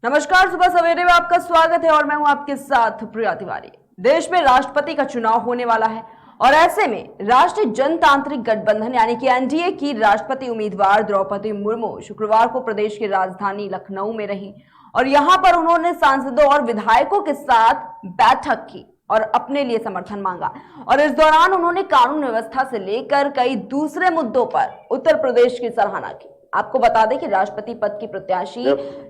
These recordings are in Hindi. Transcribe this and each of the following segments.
नमस्कार, सुबह सवेरे में आपका स्वागत है और मैं हूं आपके साथ प्रिया तिवारी। देश में राष्ट्रपति का चुनाव होने वाला है और ऐसे में राष्ट्रीय जनतांत्रिक गठबंधन यानी कि एनडीए की राष्ट्रपति उम्मीदवार द्रौपदी मुर्मू शुक्रवार को प्रदेश की राजधानी लखनऊ में रही और यहां पर उन्होंने सांसदों और विधायकों के साथ बैठक की और अपने लिए समर्थन मांगा। और इस दौरान उन्होंने कानून व्यवस्था से लेकर कई दूसरे मुद्दों पर उत्तर प्रदेश की सराहना की। आपको बता दें कि राष्ट्रपति पद की प्रत्याशी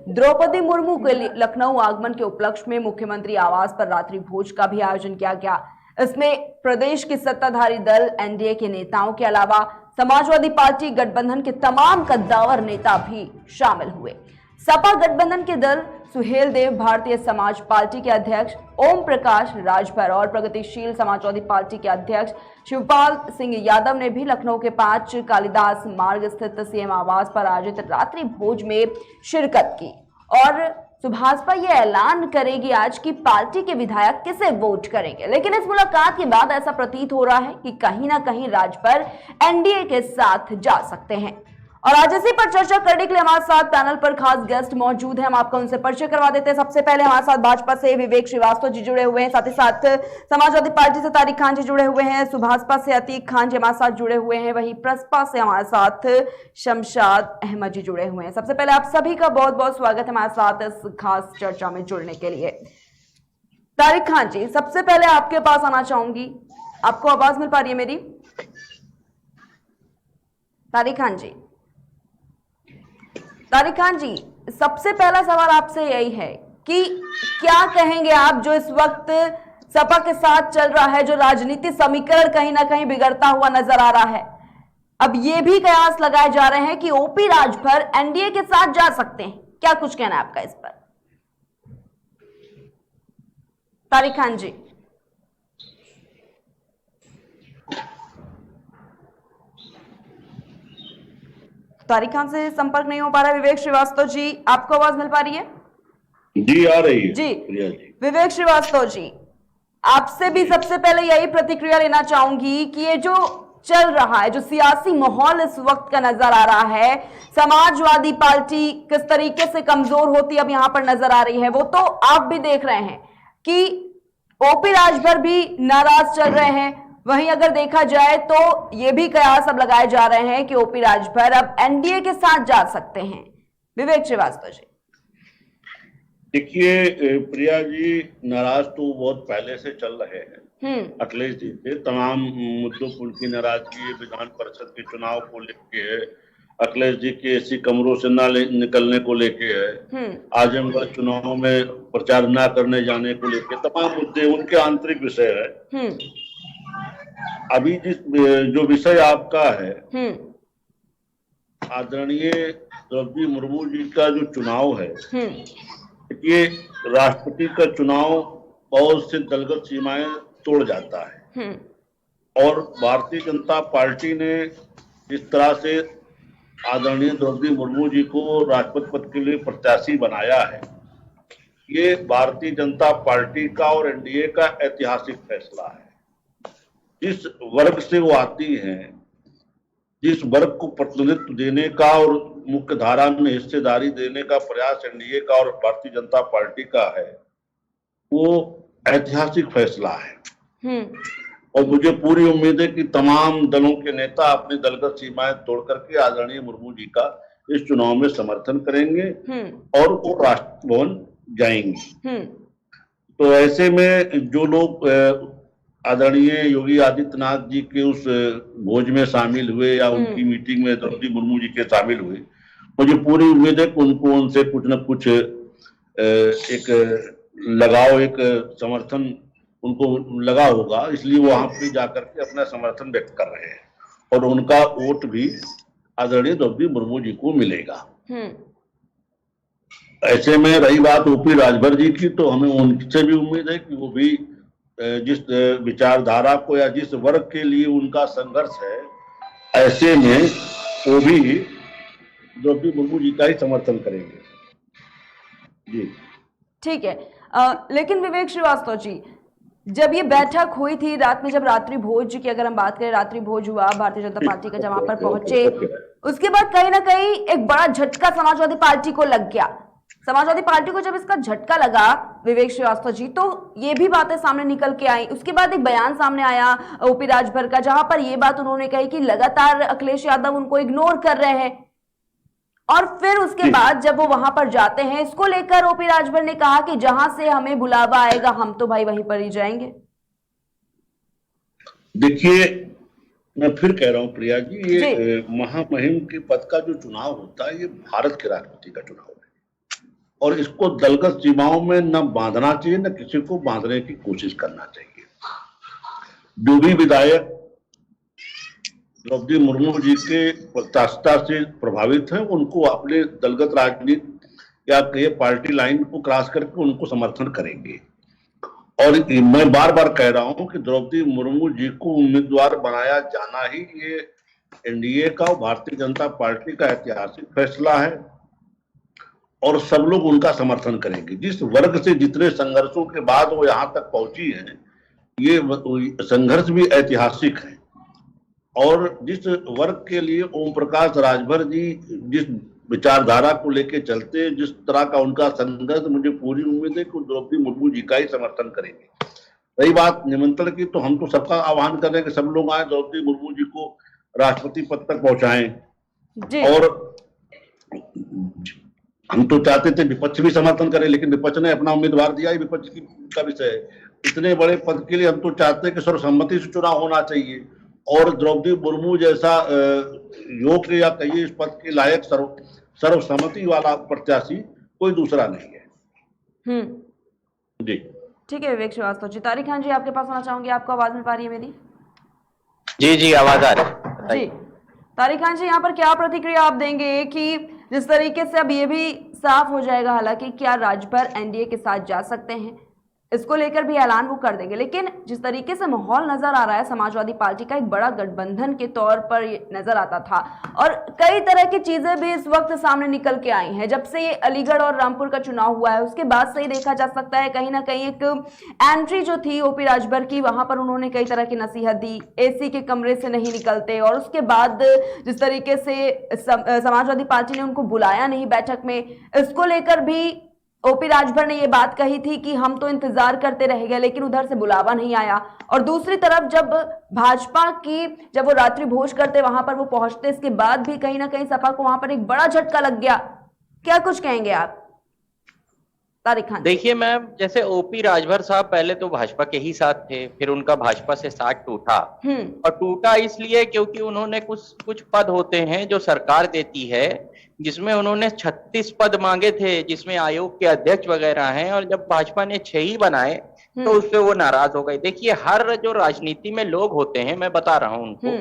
द्रौपदी मुर्मू के लखनऊ आगमन के उपलक्ष्य में मुख्यमंत्री आवास पर रात्रि भोज का भी आयोजन किया गया। इसमें प्रदेश की सत्ताधारी दल एनडीए के नेताओं के अलावा समाजवादी पार्टी गठबंधन के तमाम कद्दावर नेता भी शामिल हुए। सपा गठबंधन के दल सुहेल देव, भारतीय समाज पार्टी के अध्यक्ष ओम प्रकाश राजभर और प्रगतिशील समाजवादी पार्टी के अध्यक्ष शिवपाल सिंह यादव ने भी लखनऊ के 5 कालिदास मार्ग स्थित सीएम आवास पर आयोजित रात्रि भोज में शिरकत की। और भाजपा ये ऐलान करेगी आज की पार्टी के विधायक किसे वोट करेंगे, लेकिन इस मुलाकात के बाद ऐसा प्रतीत हो रहा है कि कहीं ना कहीं राजभर एनडीए के साथ जा सकते हैं। और आज इसी पर चर्चा करने के लिए हमारे साथ पैनल पर खास गेस्ट मौजूद हैं। हम आपको उनसे परिचय करवा देते हैं। सबसे पहले हमारे साथ भाजपा से विवेक श्रीवास्तव जी जुड़े हुए हैं, साथ ही साथ समाजवादी पार्टी से तारिक खान जी जुड़े हुए हैं, सुभाषपा से अतीक खान जी हमारे साथ जुड़े हुए हैं, वहीं प्रसपा से हमारे साथ शमशाद अहमद जी जुड़े हुए हैं। सबसे पहले आप सभी का बहुत बहुत स्वागत है हमारे साथ इस खास चर्चा में जुड़ने के लिए। तारिक खान जी, सबसे पहले आपके पास आना चाहूंगी। आपको आवाज मिल पा रही है मेरी? तारिक खान जी, सबसे पहला सवाल आपसे यही है कि क्या कहेंगे आप जो इस वक्त सपा के साथ चल रहा है, जो राजनीति समीकरण कहीं ना कहीं बिगड़ता हुआ नजर आ रहा है। अब ये भी कयास लगाए जा रहे हैं कि ओपी राजभर एनडीए के साथ जा सकते हैं, क्या कुछ कहना है आपका इस पर? तारिक खान जी। तारिक खान से संपर्क नहीं हो पा रहा है। विवेक श्रीवास्तव जी, आपको आवाज मिल पा रही है? जी, आ रही है जी। विवेक श्रीवास्तव जी, आपसे भी सबसे पहले यही प्रतिक्रिया लेना चाहूंगी कि ये जो चल रहा है, जो सियासी माहौल इस वक्त का नजर आ रहा है, समाजवादी पार्टी किस तरीके से कमजोर होती अब यहां पर नजर आ रही है, वो तो आप भी देख रहे हैं कि ओपी राजभर भी नाराज चल रहे हैं। वहीं अगर देखा जाए तो ये भी कयास अब लगाए जा रहे हैं कि ओपी राजभर अब एनडीए के साथ जा सकते हैं। विवेक श्रीवास्तव जी। देखिए प्रिया जी, नाराज तो बहुत पहले से चल रहे हैं अखिलेश जी से। तमाम मुद्दों पर उनकी नाराजगी विधान परिषद के चुनाव को लेके है, अखिलेश जी के एसी कमरों से ना निकलने को लेके है, आजमगढ़ चुनाव में प्रचार ना करने जाने को लेके, तमाम मुद्दे उनके आंतरिक विषय है। अभी जो विषय आपका है, आदरणीय द्रौपदी मुर्मू जी का जो चुनाव है, ये राष्ट्रपति का चुनाव बहुत से दलगत सीमाएं तोड़ जाता है। और भारतीय जनता पार्टी ने जिस तरह से आदरणीय द्रौपदी मुर्मू जी को राष्ट्रपति पद के लिए प्रत्याशी बनाया है, ये भारतीय जनता पार्टी का और एनडीए का ऐतिहासिक फैसला है। जिस वर्ग से वो आती हैं, जिस वर्ग को प्रतिनिधित्व देने का और मुख्य धारा में हिस्सेदारी देने का प्रयास एनडीए का और भारतीय जनता पार्टी का है, वो ऐतिहासिक फैसला है। और मुझे पूरी उम्मीद है कि तमाम दलों के नेता अपनी दलगत सीमाएं तोड़ करके आदरणीय मुर्मू जी का इस चुनाव में समर्थन करेंगे और वो राष्ट्रभवन जाएंगे। तो ऐसे में जो लोग आदरणीय योगी आदित्यनाथ जी के उस भोज में शामिल हुए या उनकी मीटिंग में द्रौपदी मुर्मू जी के शामिल हुए, मुझे पूरी उम्मीद है कि उनको उनसे कुछ न कुछ एक लगाव, एक समर्थन उनको लगा होगा, इसलिए वो वहां पे जाकर के अपना समर्थन व्यक्त कर रहे हैं और उनका वोट भी आदरणीय द्रौपदी मुर्मू जी को मिलेगा। ऐसे में रही बात ओपी राजभर जी की, तो हमें उनसे भी उम्मीद है कि वो भी जिस विचारधारा को या जिस वर्ग के लिए उनका संघर्ष है, ऐसे में वो भी द्रौपदी मुर्मू जी का ही समर्थन करेंगे। जी ठीक है। लेकिन विवेक श्रीवास्तव जी, जब ये बैठक हुई थी रात में, जब रात्रि भोज की अगर हम बात करें, रात्रि भोज हुआ भारतीय जनता पार्टी का, जब वहां पर पहुंचे, उसके बाद कहीं ना कहीं एक बड़ा झटका समाजवादी पार्टी को लग गया समाजवादी पार्टी को जब इसका झटका लगा विवेक श्रीवास्तव जी, तो ये भी बातें सामने निकल के आई। उसके बाद एक बयान सामने आया ओपी राजभर का, जहां पर ये बात उन्होंने कही कि लगातार अखिलेश यादव उनको इग्नोर कर रहे हैं। और फिर उसके बाद जब वो वहां पर जाते हैं, इसको लेकर ओपी राजभर ने कहा कि जहां से हमें बुलावा आएगा हम तो भाई वहीं पर ही जाएंगे। देखिए, मैं फिर कह रहा हूं प्रिया जी, ये महामहिम के पद का जो चुनाव होता है ये भारत के राष्ट्रपति का चुनाव है और इसको दलगत सीमाओं में न बांधना चाहिए, न किसी को बांधने की कोशिश करना चाहिए। जो भी विधायक द्रौपदी मुर्मू जी के प्रत्याशिता से प्रभावित हैं, उनको अपने दलगत राजनीति या पार्टी लाइन को क्रॉस करके उनको समर्थन करेंगे। और मैं बार बार कह रहा हूं कि द्रौपदी मुर्मू जी को उम्मीदवार बनाया जाना ही ये एनडीए का और भारतीय जनता पार्टी का ऐतिहासिक फैसला है और सब लोग उनका समर्थन करेंगे। जिस वर्ग से जितने संघर्षों के बाद वो यहां तक पहुंची है, ये संघर्ष भी ऐतिहासिक है। और जिस वर्ग के लिए ओम प्रकाश राजभर जी जिस विचारधारा को लेके चलते, जिस तरह का उनका संघर्ष, मुझे पूरी उम्मीद है कि द्रौपदी मुर्मू जी का ही समर्थन करेंगे। रही बात निमंत्रण की, तो हम तो सबका आह्वान कर रहे हैं कि सब लोग आए, द्रौपदी मुर्मू जी को राष्ट्रपति पद तक पहुंचाएं। और हम तो चाहते थे विपक्ष भी समर्थन करे, लेकिन विपक्ष ने अपना उम्मीदवार दिया ही, विपक्ष का विषय है। इतने बड़े पद के लिए हम तो चाहते हैं कि सर्वसम्मति से चुनाव होना चाहिए और द्रौपदी मुर्मू जैसा योग्य या कहिए इस पद के लायक सर्वसम्मति वाला प्रत्याशी कोई दूसरा नहीं है। जी ठीक है विवेक श्रीवास्तव जी। तारिक खान जी, आपके पास आना चाहूंगी, आपको आवाज मिल पा रही है मेरी? जी जी, आवाज आ रही है। जी तारिक खान जी, यहाँ पर क्या प्रतिक्रिया आप देंगे कि जिस तरीके से अब ये भी साफ हो जाएगा हालांकि क्या राजभर एनडीए के साथ जा सकते हैं, इसको लेकर भी ऐलान वो कर देंगे, लेकिन जिस तरीके से माहौल नजर आ रहा है समाजवादी पार्टी का एक बड़ा गठबंधन के तौर पर नजर आता था और कई तरह की चीजें भी इस वक्त सामने निकल के आई हैं। जब से ये अलीगढ़ और रामपुर का चुनाव हुआ है उसके बाद से ही देखा जा सकता है कहीं ना कहीं एक एंट्री जो थी ओपी राजभर की, वहां पर उन्होंने कई तरह की नसीहत दी, एसी के कमरे से नहीं निकलते, और उसके बाद जिस तरीके से समाजवादी पार्टी ने उनको बुलाया नहीं बैठक में, इसको लेकर भी ओपी राजभर ने ये बात कही थी कि हम तो इंतजार करते रह गए लेकिन उधर से बुलावा नहीं आया। और दूसरी तरफ जब भाजपा की जब वो रात्रि भोज करते वहां पर वो पहुंचते, इसके बाद भी कहीं ना कहीं सपा को वहां पर एक बड़ा झटका लग गया। क्या कुछ कहेंगे आप तारिक खान? देखिए मैम, जैसे ओपी राजभर साहब पहले तो भाजपा के ही साथ थे, फिर उनका भाजपा से साथ टूटा और टूटा इसलिए क्योंकि उन्होंने कुछ पद होते हैं जो सरकार देती है, जिसमें उन्होंने 36 पद मांगे थे, जिसमें आयोग के अध्यक्ष वगैरह हैं, और जब भाजपा ने 6 ही बनाए तो उससे वो नाराज हो गए। देखिए, हर जो राजनीति में लोग होते हैं, मैं बता रहा हूं उनको,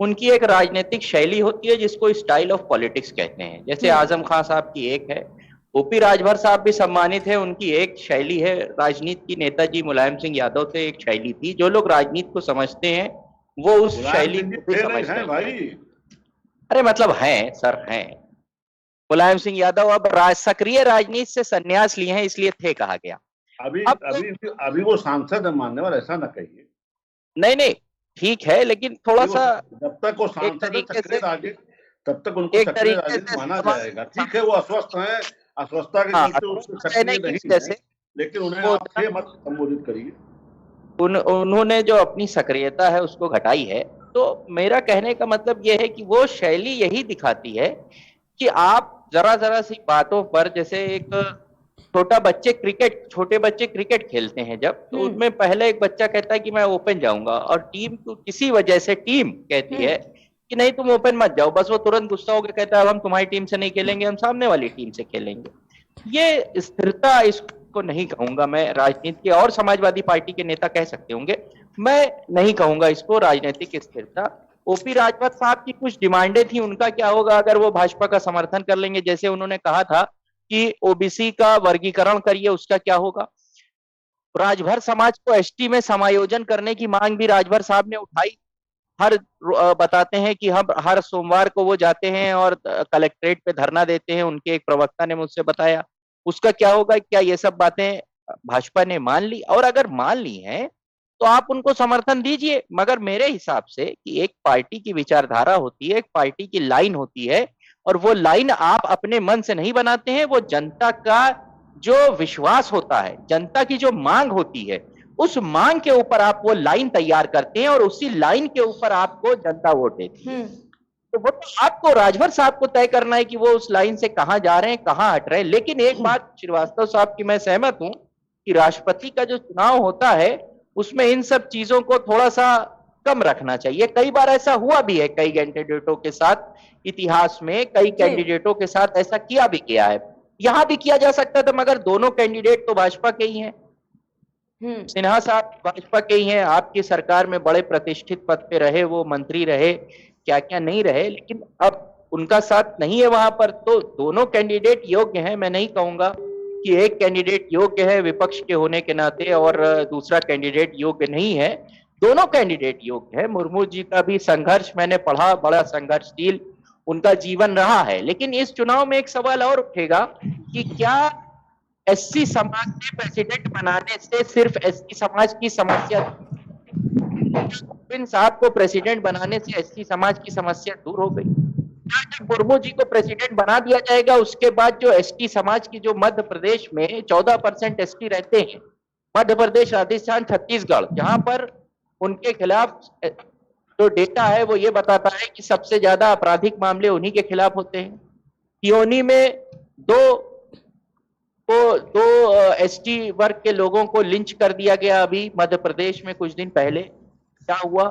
उनकी एक राजनीतिक शैली होती है जिसको स्टाइल ऑफ पॉलिटिक्स कहते हैं। जैसे आजम खान साहब की एक है, ओपी राजभर साहब भी सम्मानित है, उनकी एक शैली है राजनीति की। नेताजी मुलायम सिंह यादव से एक शैली थी। जो लोग राजनीति को समझते हैं वो उस शैली को भी समझते हैं भाई। अरे मतलब हैं सर, हैं। मुलायम सिंह यादव अब सक्रिय राजनीति से संन्यास लिए हैं, इसलिए थे कहा गया। अभी वो सांसद है मान्यवर, ऐसा ना कहिए। नहीं ठीक है, लेकिन थोड़ा सा जब तक वो सांसद है तब तक उनको सक्रिय राजनीति माना जाएगा। ठीक है, वो अस्वस्थ है, अस्वस्थता के चलते उसको सक्रिय नहीं है, लेकिन उन्हें आप मत संबोधित करिए। उन्होंने जो अपनी सक्रियता है उसको घटाई है। तो मेरा कहने का मतलब यह है कि वो शैली यही दिखाती है कि आप जरा सी बातों पर, जैसे एक छोटे बच्चे क्रिकेट खेलते हैं जब, तो उसमें पहले एक बच्चा कहता है कि मैं ओपन जाऊंगा, और टीम को किसी वजह से टीम कहती है कि नहीं तुम ओपन मत जाओ, बस वो तुरंत गुस्सा होकर कहता है अब हम तुम्हारी टीम से नहीं खेलेंगे, हम सामने वाली टीम से खेलेंगे। ये स्थिरता, इसको नहीं कहूंगा मैं राजनीति के, और समाजवादी पार्टी के नेता कह सकते होंगे, मैं नहीं कहूंगा इसको राजनीतिक स्थिरता। ओपी राजभर साहब की कुछ डिमांडें थी, उनका क्या होगा अगर वो भाजपा का समर्थन कर लेंगे? जैसे उन्होंने कहा था कि ओबीसी का वर्गीकरण करिए, उसका क्या होगा? राजभर समाज को एसटी में समायोजन करने की मांग भी राजभर साहब ने उठाई। बताते हैं कि हम हर सोमवार को वो जाते हैं और कलेक्ट्रेट पे धरना देते हैं, उनके एक प्रवक्ता ने मुझसे बताया। उसका क्या होगा? क्या ये सब बातें भाजपा ने मान ली? और अगर मान ली हैं तो आप उनको समर्थन दीजिए, मगर मेरे हिसाब से कि एक पार्टी की विचारधारा होती है, एक पार्टी की लाइन होती है, और वो लाइन आप अपने मन से नहीं बनाते हैं, वो जनता का जो विश्वास होता है, जनता की जो मांग होती है, उस मांग के ऊपर आप वो लाइन तैयार करते हैं और उसी लाइन के ऊपर आपको जनता वोट देती है। तो वो तो आपको, राजभर साहब को तय करना है कि वो उस लाइन से कहां जा रहे हैं, कहां हट रहे हैं। लेकिन एक बात श्रीवास्तव साहब की मैं सहमत हूं कि राष्ट्रपति का जो चुनाव होता है उसमें इन सब चीजों को थोड़ा सा कम रखना चाहिए। कई बार ऐसा हुआ भी है, कई कैंडिडेटों के साथ इतिहास में, कई कैंडिडेटों के साथ ऐसा किया भी गया है। यहां भी किया जा सकता था, मगर दोनों कैंडिडेट तो भाजपा के ही हैं। सिन्हा साहब भाजपा के ही हैं, आपकी सरकार में बड़े प्रतिष्ठित पद पे रहे, वो मंत्री रहे, क्या क्या नहीं रहे, लेकिन अब उनका साथ नहीं है वहां पर। तो दोनों कैंडिडेट योग्य हैं। मैं नहीं कहूंगा कि एक कैंडिडेट योग्य है विपक्ष के होने के नाते और दूसरा कैंडिडेट योग्य नहीं है। दोनों कैंडिडेट योग्य है। मुर्मू जी का भी संघर्ष मैंने पढ़ा, बड़ा संघर्षशील उनका जीवन रहा है। लेकिन इस चुनाव में एक सवाल और उठेगा कि क्या एससी समाज के प्रेसिडेंट बनाने से सिर्फ एससी समाज की समस्या, गोविंद साहब को प्रेसिडेंट बनाने से एससी समाज की समस्या दूर हो गई? जब मुर्मू जी को प्रेसिडेंट बना दिया जाएगा उसके बाद जो एसटी समाज की, जो मध्य प्रदेश में 14% एसटी रहते हैं, मध्य प्रदेश, राजस्थान, छत्तीसगढ़, जहां पर उनके खिलाफ जो डेटा है वो ये बताता है कि सबसे ज्यादा आपराधिक मामले उन्हीं के खिलाफ होते हैं। पियोनी में दो एसटी वर्ग के लोगों को लिंच कर दिया गया अभी मध्य प्रदेश में कुछ दिन पहले। क्या हुआ?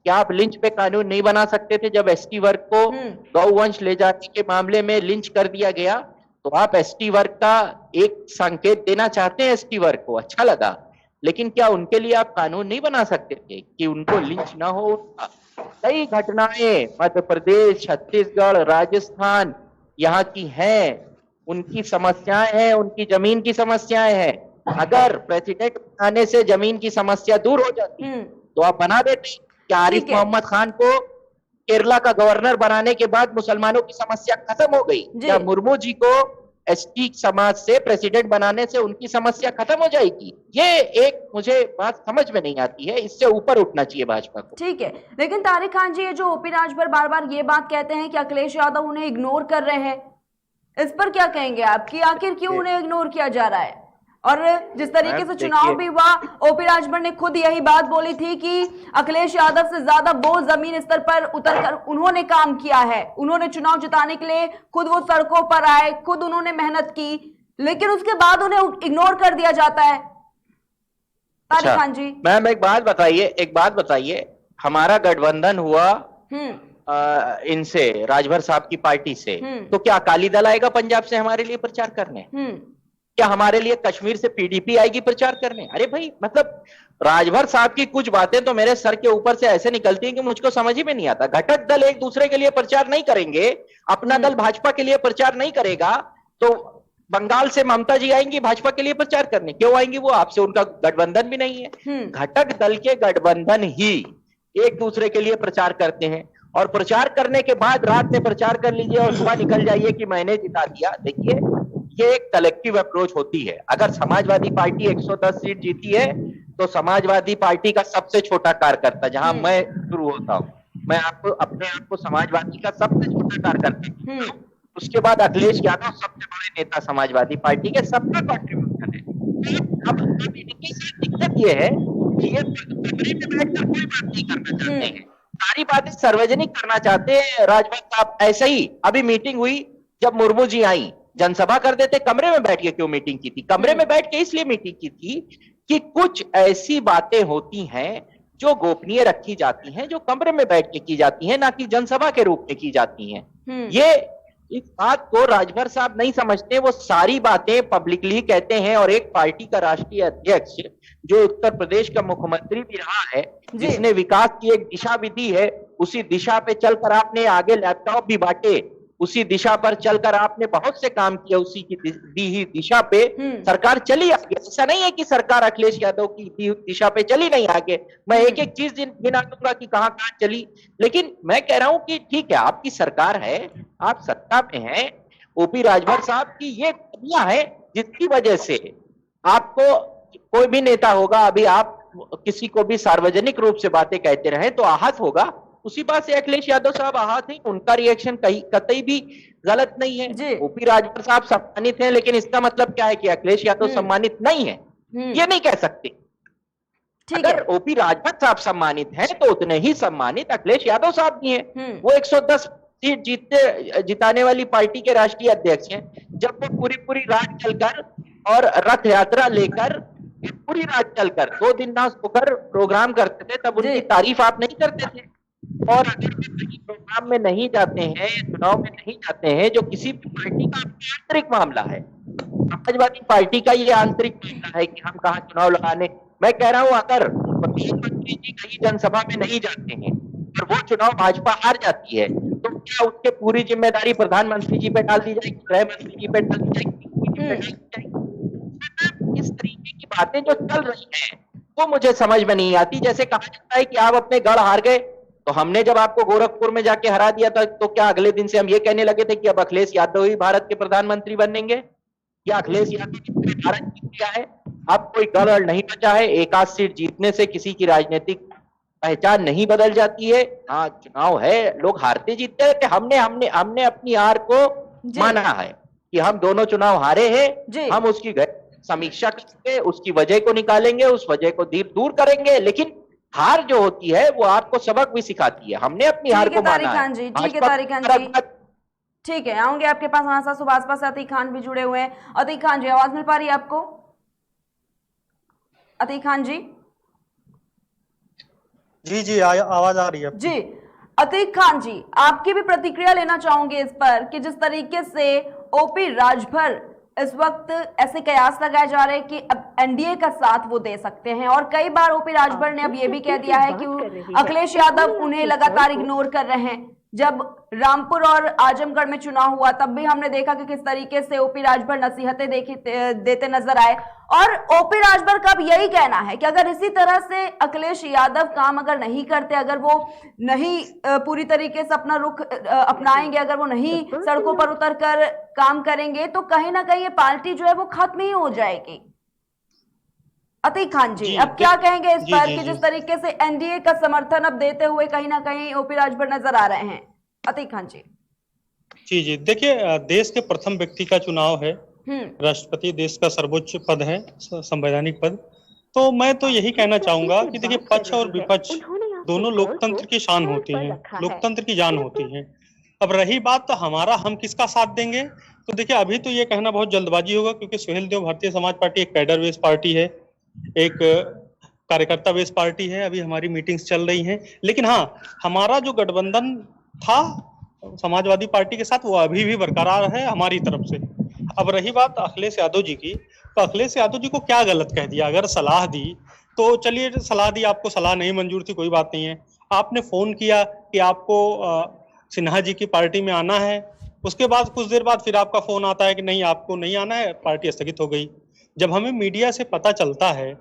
क्या आप लिंच पे कानून नहीं बना सकते थे? जब एसटी वर्ग को गौवंश ले जाने के मामले में लिंच कर दिया गया तो आप एसटी वर्ग का एक संकेत देना चाहते हैं एसटी वर्ग को, अच्छा लगा, लेकिन क्या उनके लिए आप कानून नहीं बना सकते थे कि उनको लिंच ना हो? कई घटनाएं मध्य प्रदेश, छत्तीसगढ़, राजस्थान यहाँ की हैं, उनकी समस्याएं हैं, उनकी जमीन की समस्याएं हैं। अगर प्रेसिडेंट बनाने से जमीन की समस्या दूर हो जाती तो आप बना देते। क्या आरिफ मोहम्मद खान को केरला का गवर्नर बनाने के बाद मुसलमानों की समस्या खत्म हो गई? क्या मुर्मू जी को एसटी समाज से प्रेसिडेंट बनाने से उनकी समस्या खत्म हो जाएगी? ये एक मुझे बात समझ में नहीं आती है। इससे ऊपर उठना चाहिए भाजपा को। ठीक है, लेकिन तारिक खान जी, ये जो ओपी राजभर बार बार ये बात कहते हैं कि अखिलेश यादव उन्हें इग्नोर कर रहे हैं, इस पर क्या कहेंगे आप कि आखिर क्यों उन्हें इग्नोर किया जा रहा है? और जिस तरीके से चुनाव भी हुआ, ओपी राजभर ने खुद यही बात बोली थी कि अखिलेश यादव से ज्यादा वो जमीन स्तर पर उतरकर उन्होंने काम किया है, उन्होंने चुनाव जिताने के लिए खुद वो सड़कों पर आए, खुद उन्होंने मेहनत की, लेकिन उसके बाद उन्हें इग्नोर कर दिया जाता है। तारिक खान जी, मैम एक बात बताइए, हमारा गठबंधन हुआ इनसे, राजभर साहब की पार्टी से, तो क्या अकाली दल आएगा पंजाब से हमारे लिए प्रचार करने? क्या हमारे लिए कश्मीर से पीडीपी आएगी प्रचार करने? अरे भाई, मतलब राजभर साहब की कुछ बातें तो मेरे सर के ऊपर से ऐसे निकलती हैं कि मुझको समझ ही में नहीं आता। घटक दल एक दूसरे के लिए प्रचार नहीं करेंगे, अपना दल भाजपा के लिए प्रचार नहीं करेगा, तो बंगाल से ममता जी आएंगी भाजपा के लिए प्रचार करने? क्यों आएंगी? वो आपसे उनका गठबंधन भी नहीं है। घटक दल के गठबंधन ही एक दूसरे के लिए प्रचार करते हैं, और प्रचार करने के बाद रात में प्रचार कर लीजिए और सुबह निकल जाइए कि मैंने जिता दिया। देखिए, ये एक कलेक्टिव अप्रोच होती है। अगर समाजवादी पार्टी 110 सीट जीती है तो समाजवादी पार्टी का सबसे छोटा कार्यकर्ता, जहां मैं शुरू होता हूं, मैं आपको अपने आप को समाजवादी का सबसे छोटा कार्यकर्ता हूं। उसके बाद अखिलेश यादव सबसे बड़े नेता समाजवादी पार्टी के, सबका कॉन्ट्रीब्यूशन है। अब इनकी दिक्कत ये है कि ये कमरे में बैठकर कोई बात नहीं करना चाहते हैं, सारी बातें सार्वजनिक करना चाहते हैं। राजभर साहब ऐसे ही, अभी मीटिंग हुई, जब मुर्मू जी आई, जनसभा कर देते, कमरे में बैठ के क्यों मीटिंग की थी? कमरे में बैठ के इसलिए मीटिंग की थी कि कुछ ऐसी बातें होती हैं जो गोपनीय रखी जाती हैं, जो कमरे में बैठ के की जाती हैं, ना कि जनसभा के रूप में की जाती हैं। ये इस बात को राजभर साहब नहीं समझते। वो सारी बातें पब्लिकली कहते हैं, और एक पार्टी का राष्ट्रीय अध्यक्ष जो उत्तर प्रदेश का मुख्यमंत्री भी रहा है, जिसने विकास की एक दिशा भी दी है, उसी दिशा पे चलकर आपने आगे लैपटॉप भी बांटे, उसी दिशा पर चलकर आपने बहुत से काम किए, उसी की दी ही दिशा पे सरकार चली आगे। ऐसा नहीं है कि सरकार अखिलेश यादव की दी दिशा पे चली नहीं आगे। मैं एक एक चीज गिना दूंगा कि कहां कहां चली, लेकिन मैं कह रहा हूं कि ठीक है, आपकी सरकार है, आप सत्ता में हैं। ओपी राजभर साहब की ये कमियां है जिसकी वजह से आपको कोई भी नेता होगा, अभी आप किसी को भी सार्वजनिक रूप से बातें कहते रहे तो आहत होगा, उसी बात से अखिलेश यादव साहब आहत हैं, उनका रिएक्शन कहीं कतई भी गलत नहीं जी। है। ओपी राजभर साहब सम्मानित हैं, लेकिन इसका मतलब क्या है कि अखिलेश यादव सम्मानित नहीं है? ये नहीं कह सकते। ठीक है। अगर ओपी राजभर साहब सम्मानित हैं तो उतने ही सम्मानित अखिलेश यादव साहब भी हैं। वो 110 सीट जिताने वाली पार्टी के राष्ट्रीय अध्यक्ष हैं। जब वो पूरी रात चलकर और रथ यात्रा लेकर पूरी रात चलकर 2 दिन ना सोकर प्रोग्राम करते थे, तब उनकी तारीफ आप नहीं करते थे। और अगर वे कहीं प्रोग्राम में नहीं जाते हैं, चुनाव में नहीं जाते हैं, जो किसी भी पार्टी का आंतरिक मामला है, समाजवादी पार्टी का ये आंतरिक मामला है कि हम कहाँ चुनाव लगाने। मैं कह रहा हूं, अगर प्रधानमंत्री जी कहीं जनसभा में नहीं जाते हैं और वो चुनाव भाजपा हार जाती है, तो क्या उसके पूरी जिम्मेदारी प्रधानमंत्री जी पे डाल दी जाएगी, गृह मंत्री जी पे डाल दी जाएगी? इस तरीके की बातें जो चल रही हैं वो मुझे समझ में नहीं आती। जैसे कहा जाता है कि आप अपने गढ़ हार गए, तो हमने जब आपको गोरखपुर में जाके हरा दिया था, तो क्या अगले दिन से हम ये कहने लगे थे कि अब अखिलेश यादव ही भारत के प्रधानमंत्री बनेंगे? या अखिलेश यादव ने भारत जीत लिया है? अब कोई गढ़ नहीं बचा है। एक आध सीट जीतने से किसी की राजनीतिक पहचान नहीं बदल जाती है। हाँ, चुनाव है, लोग हारते जीतते हैं। हमने अपनी हार को माना है कि हम दोनों चुनाव हारे हैं, हम उसकी समीक्षा करेंगे, उसकी वजह को निकालेंगे, उस वजह को दूर करेंगे। लेकिन हार जो होती है वो आपको सबक भी सिखाती है। हमने अपनी हार को माना है। ठीक है तारिक खान जी, ठीक है, आऊंगे आपके पास। हमारे साथ सुभाष से अतीक खान भी जुड़े हुए हैं। अतीक खान जी, आवाज मिल पा रही है आपको? अतीक खान जी? जी आवाज आ रही है जी। अतीक खान जी, आपकी भी प्रतिक्रिया लेना चाहूंगे इस पर कि जिस तरीके से ओपी राजभर इस वक्त ऐसे कयास लगाए जा रहे हैं कि अब एनडीए का साथ वो दे सकते हैं, और कई बार ओपी राजभर ने अब ये भी कह दिया है कि अखिलेश यादव उन्हें लगातार इग्नोर कर रहे हैं। जब रामपुर और आजमगढ़ में चुनाव हुआ तब भी हमने देखा कि किस तरीके से ओपी राजभर नसीहतें देते नजर आए, और ओपी राजभर का अब यही कहना है कि अगर इसी तरह से अखिलेश यादव काम अगर नहीं करते, अगर वो नहीं पूरी तरीके से अपना रुख अपनाएंगे, अगर वो नहीं सड़कों पर उतरकर काम करेंगे, तो कहीं ना कहीं ये पार्टी जो है वो खत्म ही हो जाएगी। अतीक खान जी, अब क्या कहेंगे इस पर कि जिस तरीके से एनडीए का समर्थन अब देते हुए कहीं ना कहीं ओपी राजभर नजर आ रहे हैं? अतीक खान जी। जी देखिए, देश के प्रथम व्यक्ति का चुनाव है, राष्ट्रपति देश का सर्वोच्च पद है, संवैधानिक पद। तो मैं तो यही कहना चाहूंगा कि देखिए, पक्ष और विपक्ष दोनों लोकतंत्र की शान होती हैं, लोकतंत्र की जान होती है। अब रही बात तो हमारा, हम किसका साथ देंगे, तो देखिए अभी तो ये कहना बहुत जल्दबाजी होगा, क्योंकि सुहेल देव भारतीय समाज पार्टी एक कैडर बेस्ड पार्टी है, एक कार्यकर्ता बेस्ड पार्टी है। अभी हमारी मीटिंग्स चल रही हैं, लेकिन हाँ, हमारा जो गठबंधन था समाजवादी पार्टी के साथ, वो अभी भी बरकरार है हमारी तरफ से। अब रही बात अखिलेश यादव जी की, तो अखिलेश यादव जी को क्या गलत कह दिया? अगर सलाह दी तो चलिए, सलाह दी, आपको सलाह नहीं मंजूर थी, कोई बात नहीं है। आपने फोन किया कि आपको सिन्हा जी की पार्टी में आना है, उसके बाद कुछ देर बाद फिर आपका फोन आता है कि नहीं, आपको नहीं आना है, पार्टी स्थगित हो गई। जब हमें मीडिया से पता चलता है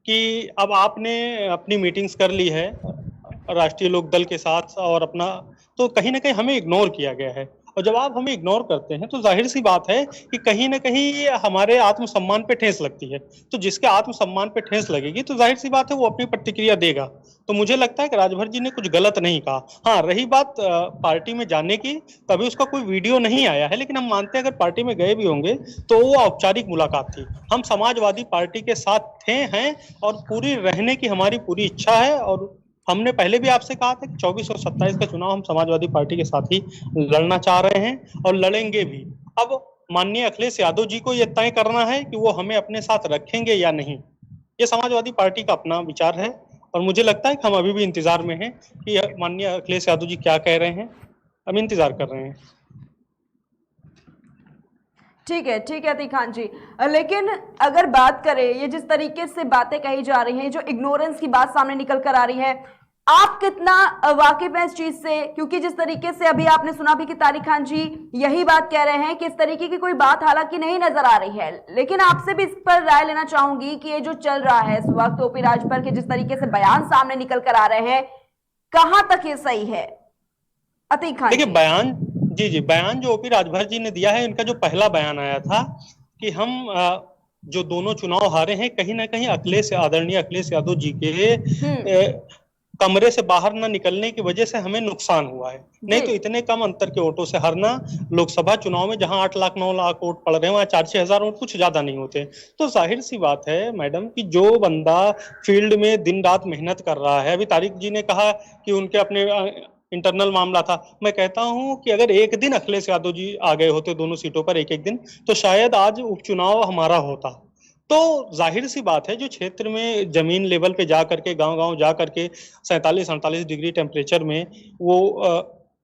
कि अब आपने अपनी मीटिंग्स कर ली है राष्ट्रीय लोकदल के साथ और अपना, तो कहीं ना कहीं हमें इग्नोर किया गया है। और जब आप हमें इग्नोर करते हैं तो जाहिर सी बात है कि कहीं ना कहीं हमारे आत्मसम्मान पे ठेस लगती है। तो जिसके आत्मसम्मान पे ठेस लगेगी तो जाहिर सी बात है वो अपनी प्रतिक्रिया देगा। तो मुझे लगता है कि राजभर जी ने कुछ गलत नहीं कहा। हाँ, रही बात पार्टी में जाने की, तभी उसका कोई वीडियो नहीं आया है, लेकिन हम मानते हैं अगर पार्टी में गए भी होंगे तो वो औपचारिक मुलाकात थी। हम समाजवादी पार्टी के साथ हैं और पूरी रहने की हमारी पूरी इच्छा है। और हमने पहले भी आपसे कहा था कि 24 और 27 का चुनाव हम समाजवादी पार्टी के साथ ही लड़ना चाह रहे हैं और लड़ेंगे भी। अब माननीय अखिलेश यादव जी को यह तय करना है कि वो हमें अपने साथ रखेंगे या नहीं। ये समाजवादी पार्टी का अपना विचार है, और मुझे लगता है कि हम अभी भी इंतजार में हैं कि माननीय अखिलेश यादव जी क्या कह रहे हैं। हम इंतजार कर रहे हैं। ठीक है अतीक खान जी, लेकिन अगर बात करें, ये जिस तरीके से बातें कही जा रही हैं, जो इग्नोरेंस की बात सामने निकल कर आ रही है, आप कितना वाकिफ हैं इस चीज से? क्योंकि जिस तरीके से अभी आपने सुना भी कि तारिक खान जी यही बात कह रहे हैं कि इस तरीके की कोई बात हालांकि नहीं नजर आ रही है, लेकिन आपसे भी इस पर राय लेना चाहूंगी कि ये जो चल रहा है इस वक्त ओपी राजभर के जिस तरीके से बयान सामने निकल कर आ रहे हैं, कहां तक ये सही है? अतीक खान, देखिए बयान जो ओपी राजभर जी ने दिया है, इनका जो पहला बयान आया था कि हम जो दोनों चुनाव हारे हैं, कहीं ना कहीं आदरणीय अखिलेश यादव जी के कमरे से बाहर न निकलने की वजह से हमें नुकसान हुआ है। नहीं तो इतने कम अंतर के वोटों से हारना, लोकसभा चुनाव में जहां 8 लाख 9 लाख वोट पड़ रहे हैं वहां 4-6 हजार वोट कुछ ज्यादा नहीं होते। तो जाहिर सी बात है मैडम कि जो बंदा फील्ड में दिन रात मेहनत कर रहा है, अभी तारिक जी ने कहा कि उनके अपने इंटरनल मामला था, मैं कहता हूं कि अगर एक दिन अखिलेश यादव जी आ गए होते दोनों सीटों पर एक एक दिन, तो शायद आज उपचुनाव हमारा होता। तो जाहिर सी बात है जो क्षेत्र में जमीन लेवल पे जा करके गांव गांव जा करके 47-48 डिग्री टेम्परेचर में वो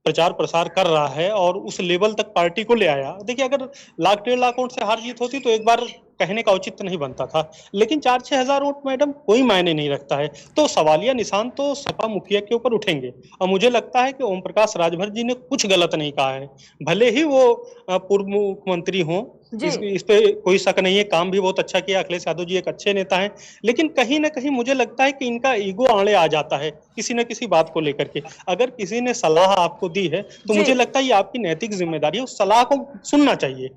प्रचार प्रसार कर रहा है और उस लेवल तक पार्टी को ले आया। देखिए अगर लाख 1.5 लाख वोट से हार जीत होती तो एक बार कहने का औचित्य नहीं बनता था, लेकिन 4-6 हजार वोट मैडम कोई मायने नहीं रखता है। तो सवालिया निशान तो सपा मुखिया के ऊपर उठेंगे और मुझे लगता है कि ओम प्रकाश राजभर जी ने कुछ गलत नहीं कहा है। भले ही वो पूर्व मुख्यमंत्री हों, इस पे कोई शक नहीं है, काम भी बहुत अच्छा किया, अखिलेश यादव जी एक अच्छे नेता हैं, लेकिन कहीं ना कहीं मुझे लगता है कि इनका ईगो आड़े आ जाता है किसी न किसी बात को लेकर के। अगर किसी ने सलाह आपको दी है तो मुझे लगता है ये आपकी नैतिक जिम्मेदारी है, उस सलाह को सुनना चाहिए।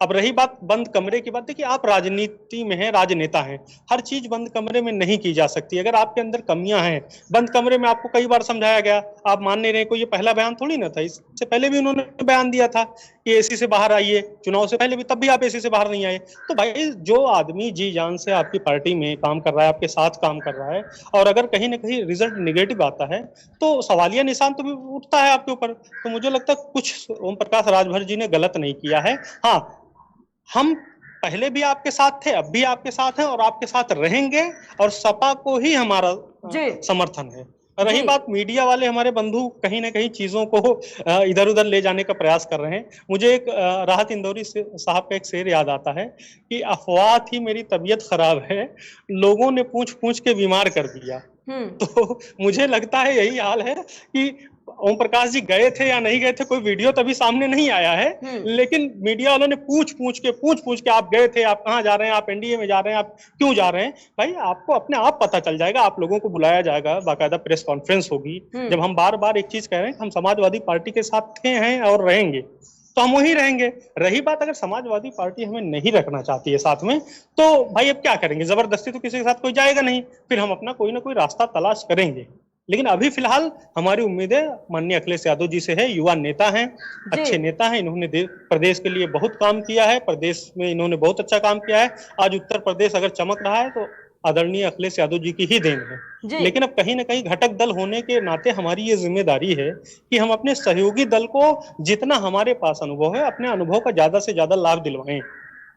अब रही बात बंद कमरे की बात, देखिए आप राजनीति में हैं, राजनेता हैं, हर चीज बंद कमरे में नहीं की जा सकती। अगर आपके अंदर कमियां हैं, बंद कमरे में आपको कई बार समझाया गया, आप मान नहीं रहे, कोई ये पहला बयान थोड़ी ना था, इससे पहले भी उन्होंने बयान दिया था कि एसी से बाहर आइए, चुनाव से पहले भी, तब भी आप एसी से बाहर नहीं आए। तो भाई जो आदमी जी जान से आपकी पार्टी में काम कर रहा है, आपके साथ काम कर रहा है, और अगर कहीं ना कहीं रिजल्ट निगेटिव आता है तो सवालिया निशान तो भी उठता है आपके ऊपर। तो मुझे लगता है कुछ ओम प्रकाश राजभर जी ने गलत नहीं किया है। हाँ, हम पहले भी आपके साथ थे, अब भी आपके साथ हैं और आपके साथ रहेंगे, और सपा को ही हमारा समर्थन है। रही बात मीडिया वाले, हमारे बंधु कहीं ना कहीं चीजों को इधर उधर ले जाने का प्रयास कर रहे हैं। मुझे एक राहत इंदौरी साहब का एक शेर याद आता है कि अफवाह थी मेरी तबीयत खराब है, लोगों ने पूछ पूछ के बीमार कर दिया। तो मुझे लगता है यही हाल है कि ओम प्रकाश जी गए थे या नहीं गए थे, कोई वीडियो तभी सामने नहीं आया है, लेकिन मीडिया वालों ने पूछ पूछ के आप गए थे, आप कहाँ जा रहे हैं, आप एनडीए में जा रहे हैं, आप क्यों जा रहे हैं। भाई आपको अपने आप पता चल जाएगा, आप लोगों को बुलाया जाएगा, बाकायदा प्रेस कॉन्फ्रेंस होगी। जब हम बार बार एक चीज कह रहे हैं, हम समाजवादी पार्टी के साथ थे, हैं और रहेंगे, तो हम वही रहेंगे। रही बात अगर समाजवादी पार्टी हमें नहीं रखना चाहती है साथ में, तो भाई अब क्या करेंगे, जबरदस्ती तो किसी के साथ कोई जाएगा नहीं, फिर हम अपना कोई ना कोई रास्ता तलाश करेंगे। लेकिन अभी फिलहाल हमारी उम्मीदें माननीय अखिलेश यादव जी से है। युवा नेता हैं, अच्छे नेता हैं, इन्होंने प्रदेश के लिए बहुत काम किया है, प्रदेश में इन्होंने बहुत अच्छा काम किया है। आज उत्तर प्रदेश अगर चमक रहा है तो आदरणीय अखिलेश यादव जी की ही देन है। लेकिन अब कहीं ना कहीं घटक दल होने के नाते हमारी ये जिम्मेदारी है कि हम अपने सहयोगी दल को जितना हमारे पास अनुभव है, अपने अनुभव का ज्यादा से ज्यादा लाभ दिलवाएं।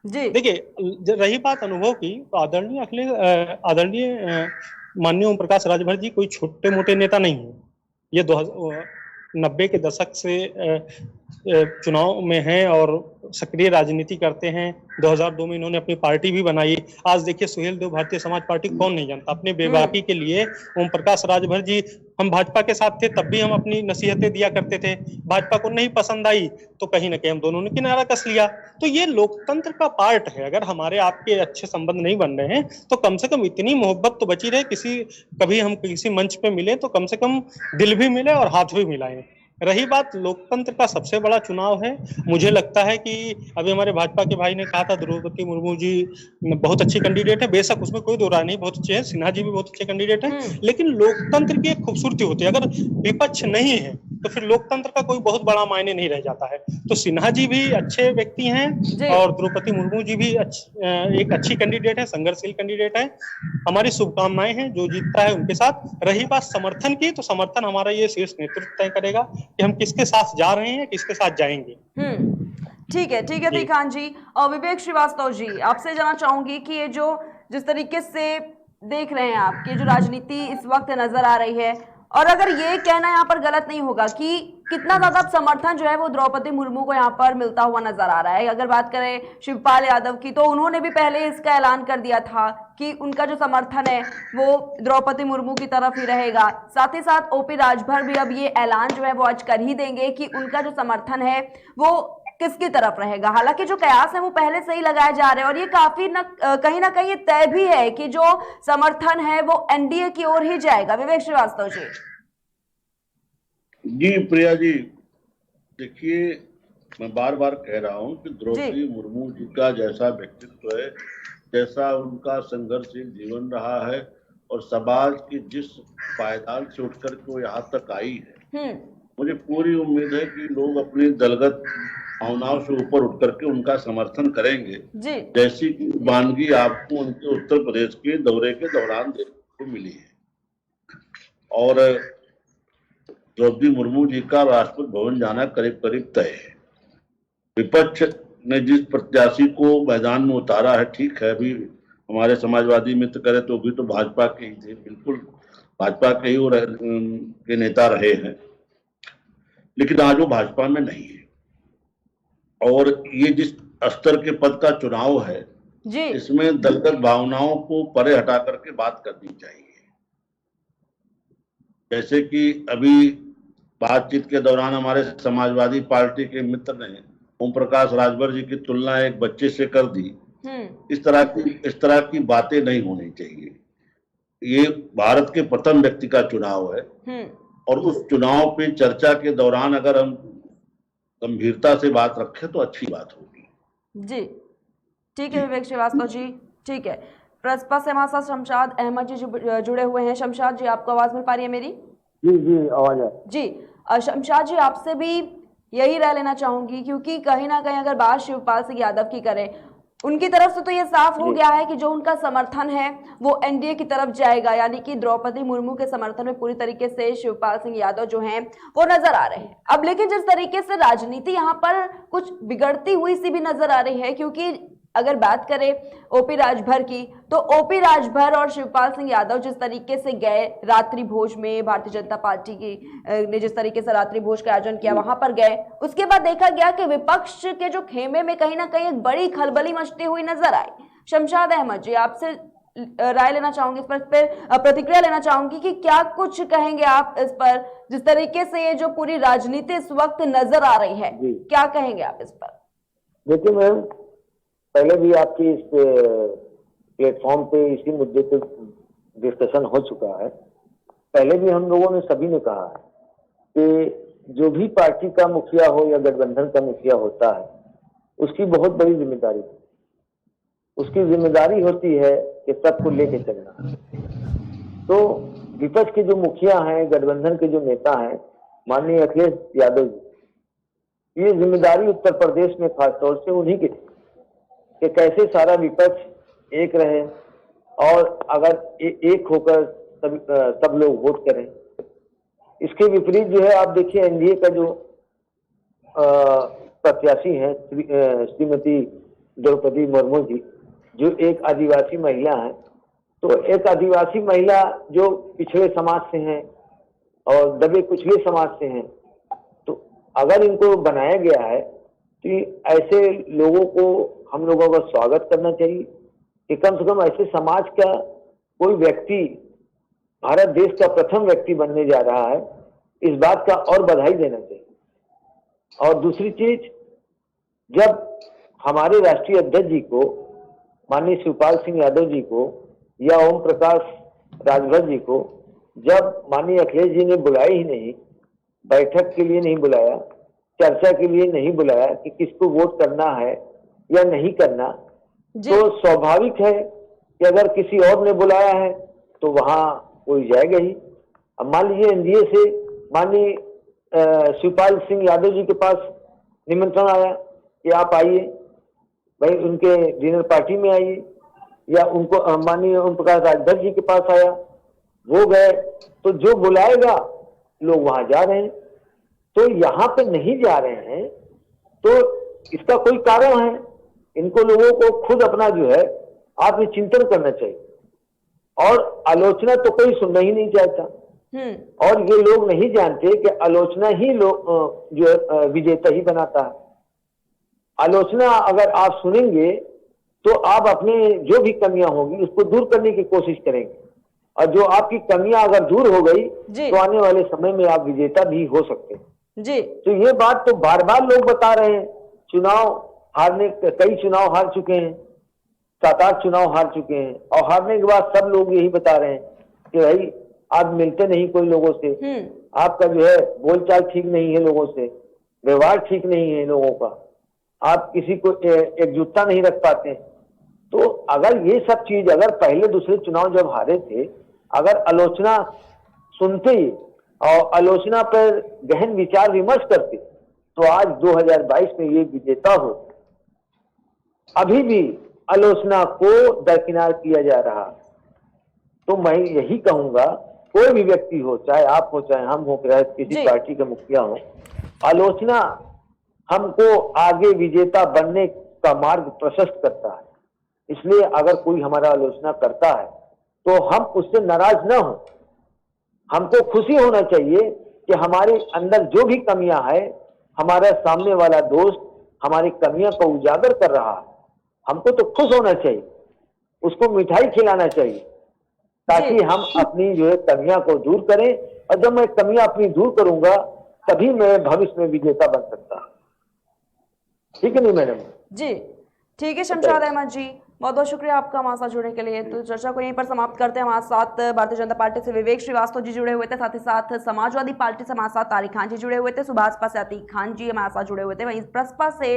देखिए रही बात अनुभव की, तो आदरणीय माननीय ओम प्रकाश राजभर जी कोई छोटे मोटे नेता नहीं है। ये 90 के दशक से चुनाव में हैं और सक्रिय राजनीति करते हैं। 2002 में इन्होंने अपनी पार्टी भी बनाई। आज देखिए सुहेल देव भारतीय समाज पार्टी कौन नहीं जानता। अपने बेबाकी के लिए ओम प्रकाश राजभर जी, हम भाजपा के साथ थे तब भी हम अपनी नसीहतें दिया करते थे, भाजपा को नहीं पसंद आई तो कहीं ना कहीं हम दोनों ने किनारा कस लिया। तो ये लोकतंत्र का पार्ट है। अगर हमारे आपके अच्छे संबंध नहीं बन रहे हैं तो कम से कम इतनी मोहब्बत तो बची रहे, कभी हम किसी मंच पे मिले तो कम से कम दिल भी मिले और हाथ भी मिलाएं। रही बात लोकतंत्र का सबसे बड़ा चुनाव है, मुझे लगता है कि अभी हमारे भाजपा के भाई ने कहा था द्रौपदी मुर्मू जी बहुत अच्छी कैंडिडेट है, बेशक उसमें कोई दो राय नहीं, बहुत अच्छे हैं। सिन्हा जी भी बहुत अच्छे कैंडिडेट हैं, लेकिन लोकतंत्र की एक खूबसूरती होती है, अगर विपक्ष नहीं है तो फिर लोकतंत्र का कोई बहुत बड़ा मायने नहीं रह जाता है। तो सिन्हा जी भी अच्छे व्यक्ति हैं और द्रौपदी मुर्मू जी भी एक अच्छी कैंडिडेट है, संघर्षशील कैंडिडेट है। हमारी शुभकामनाएं हैं जो जीतता है उनके साथ। रही बात समर्थन की, तो समर्थन हमारा ये शीर्ष नेतृत्व तय करेगा कि हम किसके साथ जा रहे हैं, किसके साथ जाएंगे। ठीक है दी खान जी। और विवेक श्रीवास्तव जी, आपसे जानना चाहूंगी कि ये जो जिस तरीके से देख रहे हैं आपकी जो राजनीति इस वक्त नजर आ रही है, और अगर ये कहना यहाँ पर गलत नहीं होगा कि कितना ज्यादा समर्थन जो है वो द्रौपदी मुर्मू को यहाँ पर मिलता हुआ नजर आ रहा है। अगर बात करें शिवपाल यादव की, तो उन्होंने भी पहले इसका ऐलान कर दिया था कि उनका जो समर्थन है वो द्रौपदी मुर्मू की तरफ ही रहेगा। साथ ही साथ ओपी राजभर भी अब ये ऐलान जो है वो आज कर ही देंगे कि उनका जो समर्थन है वो किसकी तरफ रहेगा। हालांकि जो कयास है वो पहले से ही लगाए जा रहे हैं और ये काफी कहीं ना कहीं तय भी है कि जो समर्थन है वो एनडीए की ओर ही जाएगा। विवेक श्रीवास्तव जी। जी प्रिया जी, देखिए मैं बार बार कह रहा हूं कि द्रौपदी मुर्मू जी का जैसा व्यक्तित्व है, जैसा उनका संघर्षशील जीवन रहा है, और समाज की जिस पायदान से उठकर के वो यहाँ तक आई है, मुझे पूरी उम्मीद है कि लोग अपनी दलगत भावनाओं से ऊपर उठ करके उनका समर्थन करेंगे, जैसी कि वानगी आपको उनके उत्तर प्रदेश के दौरे के दौरान देखने को मिली है। और द्रौपदी मुर्मू जी का राष्ट्रपति भवन जाना करीब करीब तय है। विपक्ष ने जिस प्रत्याशी को मैदान में उतारा है, ठीक है, अभी हमारे समाजवादी मित्र करे तो भी तो भाजपा के ही थे, बिल्कुल भाजपा के ही के नेता रहे हैं, लेकिन आज वो भाजपा में नहीं है। और ये जिस स्तर के पद का चुनाव है जी, इसमें दलगत भावनाओं को परे हटा करके बात करनी चाहिए। जैसे कि अभी बातचीत के दौरान हमारे समाजवादी पार्टी के मित्र ने ओम प्रकाश राजभर जी की तुलना एक बच्चे से कर दी। इस तरह की बातें नहीं होनी चाहिए। ये भारत के प्रथम व्यक्ति का चुनाव है और उस चुनाव पे चर्चा के दौरान अगर हम गंभीरता से बात रखें तो अच्छी बात होगी। जी ठीक है विवेक श्रीवास्तव जी, ठीक है। प्रसपा से हमारे साथ शमशाद अहमद जी जुड़े हुए हैं। शमशाद जी, आपको आवाज मिल पा रही है मेरी? जी आवाज है जी। शमशाद जी, आपसे भी यही राय लेना चाहूंगी, क्योंकि कहीं ना कहीं अगर बात शिवपाल सिंह यादव की करें, उनकी तरफ से तो ये साफ हो गया है कि जो उनका समर्थन है वो एनडीए की तरफ जाएगा, यानी कि द्रौपदी मुर्मू के समर्थन में पूरी तरीके से शिवपाल सिंह यादव जो हैं वो नजर आ रहे हैं। अब लेकिन जिस तरीके से राजनीति यहाँ पर कुछ बिगड़ती हुई सी भी नजर आ रही है, क्योंकि अगर बात करें ओपी राजभर की, तो ओपी राजभर और शिवपाल सिंह यादव जिस तरीके से गए रात्रि भोज में, भारतीय जनता पार्टी की ने जिस तरीके से रात्रि भोज का आयोजन किया, वहां पर गए, उसके बाद देखा गया कि विपक्ष के जो खेमे में कहीं ना कहीं एक बड़ी खलबली मचती हुई नजर आई। शमशाद अहमद जी, आपसे राय लेना चाहूंगी इस पर प्रतिक्रिया लेना चाहूंगी कि क्या कुछ कहेंगे आप इस पर, जिस तरीके से ये जो पूरी राजनीति इस वक्त नजर आ रही है, क्या कहेंगे आप इस पर? देखिए मैम, पहले भी आपकी इस प्लेटफॉर्म पे इसी मुद्दे पे डिस्कशन हो चुका है। पहले भी हम लोगों ने सभी ने कहा है कि जो भी पार्टी का मुखिया हो या गठबंधन का मुखिया होता है, उसकी बहुत बड़ी जिम्मेदारी है। उसकी जिम्मेदारी होती है कि सबको लेके चलना। तो विपक्ष के जो मुखिया हैं, गठबंधन के जो नेता हैं, माननीय अखिलेश यादव जी, ये जिम्मेदारी उत्तर प्रदेश में खासतौर से उन्हीं की थी कि कैसे सारा विपक्ष एक रहे और अगर एक होकर सब लोग वोट करें। इसके विपरीत जो है, आप देखिए एनडीए का जो प्रत्याशी हैं श्रीमती द्रौपदी मुर्मू जी, जो एक आदिवासी महिला है, तो एक आदिवासी महिला जो पिछड़े समाज से हैं और दबे कुचले समाज से हैं, तो अगर इनको बनाया गया है तो ऐसे लोगों को हम लोगों का स्वागत करना चाहिए कि कम से कम ऐसे समाज का कोई व्यक्ति भारत देश का प्रथम व्यक्ति बनने जा रहा है, इस बात का और बधाई देना चाहिए। और दूसरी चीज, जब हमारे राष्ट्रीय अध्यक्ष जी को, माननीय शिवपाल सिंह यादव जी को या ओम प्रकाश राजभर जी को, जब माननीय अखिलेश जी ने बुलाया ही नहीं, बैठक के लिए नहीं बुलाया, चर्चा के लिए नहीं बुलाया कि किसको वोट करना है या नहीं करना, तो स्वाभाविक है कि अगर किसी और ने बुलाया है तो वहां कोई जाएगा ही। अब मान लीजिए एनडीए से माननीय शिवपाल सिंह यादव जी के पास निमंत्रण आया कि आप आइए भाई, उनके डिनर पार्टी में आइए, या उनको माननीय ओम प्रकाश राजभर जी के पास आया, वो गए, तो जो बुलाएगा लोग वहां जा रहे हैं। तो यहाँ पे नहीं जा रहे हैं तो इसका कोई कारण है। इनको लोगों को खुद अपना जो है आत्मचिंतन करना चाहिए, और आलोचना तो कोई सुनना ही नहीं चाहता। और ये लोग नहीं जानते कि आलोचना ही लोग जो है विजेता ही बनाता है। आलोचना अगर आप सुनेंगे तो आप अपने जो भी कमियां होंगी उसको दूर करने की कोशिश करेंगे, और जो आपकी कमियां अगर दूर हो गई तो आने वाले समय में आप विजेता भी हो सकते हैं जी। तो ये बात तो बार बार लोग बता रहे हैं। चुनाव हारने, कई चुनाव हार चुके हैं, 7-8 चुनाव हार चुके हैं, और हारने के बाद सब लोग यही बता रहे हैं कि भाई आप मिलते नहीं कोई लोगों से, आपका जो है बोलचाल ठीक नहीं है लोगों से, व्यवहार ठीक नहीं है लोगों का, आप किसी को एकजुटता नहीं रख पाते। तो अगर ये सब चीज अगर पहले दूसरे चुनाव जब हारे थे अगर आलोचना सुनते और आलोचना पर गहन विचार विमर्श करते तो आज 2022 में ये विजेता हो। अभी भी आलोचना को दरकिनार किया जा रहा। तो मैं यही कहूंगा, कोई भी व्यक्ति हो, चाहे आप हो, चाहे हम हो, किसी पार्टी के मुखिया हो, आलोचना हमको आगे विजेता बनने का मार्ग प्रशस्त करता है। इसलिए अगर कोई हमारा आलोचना करता है तो हम उससे नाराज न हो। हमको खुशी होना चाहिए कि हमारे अंदर जो भी कमियां है, हमारा सामने वाला दोस्त हमारी कमियां को उजागर कर रहा है, हमको तो खुश होना चाहिए, उसको मिठाई खिलाना चाहिए, ताकि हम अपनी जो है कमियां को दूर करें। और जब मैं कमियां अपनी दूर करूंगा तभी मैं भविष्य में विजेता बन सकता। ठीक है नहीं मैडम? जी ठीक है शमशाद अहमद जी, बहुत बहुत शुक्रिया आपका हमारे साथ जुड़ने के लिए। तो चर्चा को यहीं पर समाप्त करते हैं। हमारे साथ भारतीय जनता पार्टी से विवेक श्रीवास्तव जी जुड़े हुए थे, साथ ही साथ समाजवादी पार्टी से हमारे साथ तारिक खान जी जुड़े हुए थे, सुभाषपा से अतीक खान जी हमारे साथ जुड़े हुए थे, वहीं प्रसपा से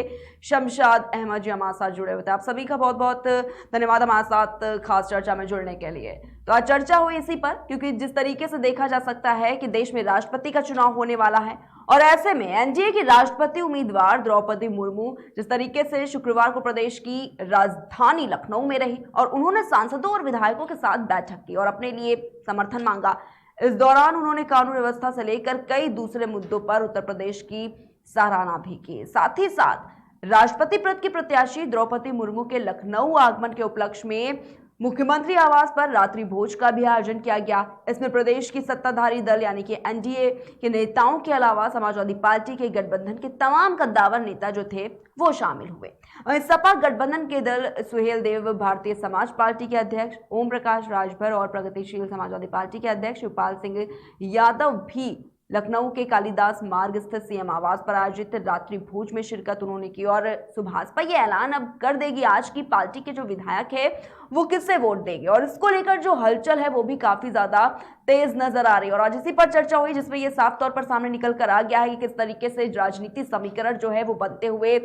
शमशाद अहमद जी हमारे साथ जुड़े हुए थे। आप सभी का बहुत बहुत धन्यवाद हमारे साथ खास चर्चा में जुड़ने के लिए। तो आज चर्चा हुई इसी पर, क्योंकि जिस तरीके से देखा जा सकता है कि देश में राष्ट्रपति का चुनाव होने वाला है और ऐसे में एनडीए की राष्ट्रपति उम्मीदवार द्रौपदी मुर्मू जिस तरीके से शुक्रवार को प्रदेश की राजधानी लखनऊ में रही और उन्होंने सांसदों और विधायकों के साथ बैठक की और अपने लिए समर्थन मांगा। इस दौरान उन्होंने कानून व्यवस्था से लेकर कई दूसरे मुद्दों पर उत्तर प्रदेश की सराहना भी की। साथ ही साथ राष्ट्रपति पद की प्रत्याशी द्रौपदी मुर्मू के लखनऊ आगमन के उपलक्ष्य में मुख्यमंत्री आवास पर रात्रि भोज का भी आयोजन किया गया। इसमें प्रदेश की सत्ताधारी दल यानी कि एनडीए के नेताओं के अलावा समाजवादी पार्टी के गठबंधन के तमाम कद्दावर नेता जो थे वो शामिल हुए। वहीं सपा गठबंधन के दल सुहेल देव, भारतीय समाज पार्टी के अध्यक्ष ओम प्रकाश राजभर और प्रगतिशील समाजवादी पार्टी के अध्यक्ष शिवपाल सिंह यादव भी लखनऊ के कालिदास मार्ग स्थित सीएम आवास पर आयोजित रात्रि भोज में शिरकत उन्होंने की। और सुभाषपा ये ऐलान अब कर देगी आज की पार्टी के जो विधायक है वो किससे वोट देंगे, और इसको लेकर जो हलचल है वो भी काफी ज्यादा तेज नजर आ रही है। और आज इसी पर चर्चा हुई जिसमें ये साफ तौर पर सामने निकल कर आ गया है कि किस तरीके से राजनीति समीकरण जो है वो बनते हुए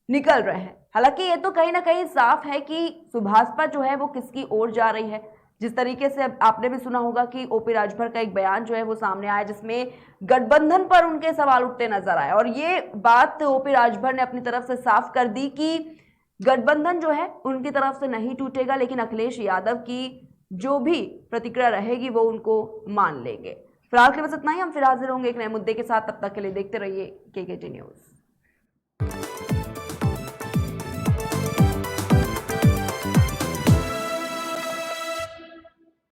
निकल रहे हैं। हालांकि ये तो कहीं ना कहीं साफ है कि सुभाषपा जो है वो किसकी ओर जा रही है। जिस तरीके से आपने भी सुना होगा कि ओपी राजभर का एक बयान जो है वो सामने आया जिसमें गठबंधन पर उनके सवाल उठते नजर आए और ये बात ओपी राजभर ने अपनी तरफ से साफ कर दी कि गठबंधन जो है उनकी तरफ से नहीं टूटेगा, लेकिन अखिलेश यादव की जो भी प्रतिक्रिया रहेगी वो उनको मान लेंगे। फिलहाल के बस इतना ही, हम फिर हाजिर होंगे एक नए मुद्दे के साथ। तब तक के लिए देखते रहिए केकेटी न्यूज।